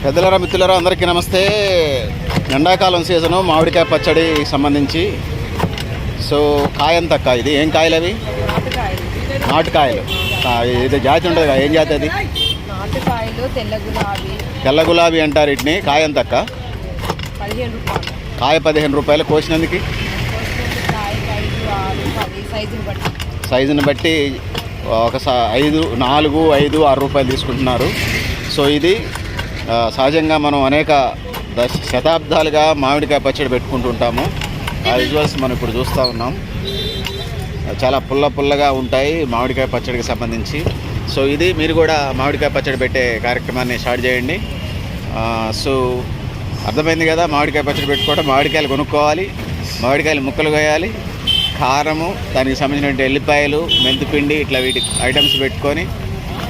పెద్దలరా మిత్రులరా అందరికీ నమస్తే. ఎండాకాలం సీజను మామిడికాయ పచ్చడి సంబంధించి. సో కాయ ఎంత అక్క? ఇది ఏం కాయలు అవి? నాటుకాయలు. ఇది జాతి ఉంటుంది, ఏం జాతి అది? తెల్ల గులాబీ అంటారు వీటిని. కాయ ఎంత అక్క? కాయ 15 రూపాయలు. కోసినందుకు సైజుని బట్టి ఒక 5, 4, 5, 6 రూపాయలు తీసుకుంటున్నారు. సో ఇది సహజంగా మనం అనేక శతాబ్దాలుగా మామిడికాయ పచ్చడి పెట్టుకుంటుంటాము. ఆ విజువల్స్ మనం ఇప్పుడు చూస్తూ ఉన్నాం. చాలా పుల్లగా ఉంటాయి మామిడికాయ పచ్చడికి సంబంధించి. సో ఇది మీరు కూడా మామిడికాయ పచ్చడి పెట్టే కార్యక్రమాన్ని స్టార్ట్ చేయండి. సో అర్థమైంది కదా, మామిడికాయ పచ్చడి పెట్టుకోవడం. మామిడికాయలు కొనుక్కోవాలి, మామిడికాయలు ముక్కలు కోయాలి, కారము, దానికి సంబంధించిన ఎల్లిపాయలు, మెంతిపిండి, ఇట్లా వీటి ఐటమ్స్ పెట్టుకొని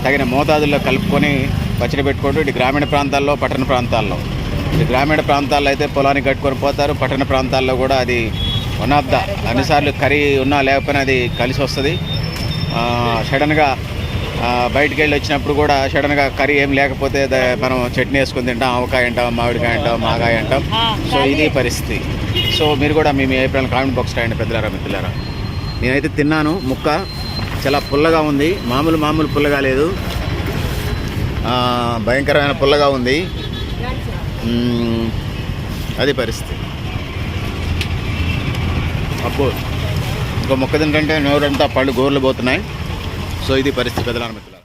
తగిన మోతాదుల్లో కలుపుకొని పచ్చడి పెట్టుకుంటూ ఇటు గ్రామీణ ప్రాంతాల్లో, పట్టణ ప్రాంతాల్లో. ఇటు గ్రామీణ ప్రాంతాల్లో అయితే పొలానికి కట్టుకొని పోతారు. పట్టణ ప్రాంతాల్లో కూడా అది వన్ ఆఫ్ ద అన్నిసార్లు కర్రీ ఉన్నా లేకపోయినా అది కలిసి వస్తుంది. సడన్గా బయటికి వెళ్ళి వచ్చినప్పుడు కూడా సడన్గా కర్రీ ఏం లేకపోతే మనం చట్నీ వేసుకొని తింటాం. ఆవకాయ అంటాం, మామిడికాయ అంటాం, మాగాయ అంటాం. సో ఇది పరిస్థితి. సో మీరు కూడా మీ అభిప్రాయాలు కామెంట్ బాక్స్ రాయండి పెద్దలారా మిత్రులారా. నేనైతే తిన్నాను, ముక్క చాలా పుల్లగా ఉంది. మామూలు పుల్లగా లేదు, భయంకరమైన పుల్లగా ఉంది. అది పరిస్థితి. అబ్బో, ఇంకో మొక్క తింటే నోరంతా పళ్ళు గోర్లు పోతున్నాయి. సో ఇది పరిస్థితి పెద్దలారా మిత్రులారా.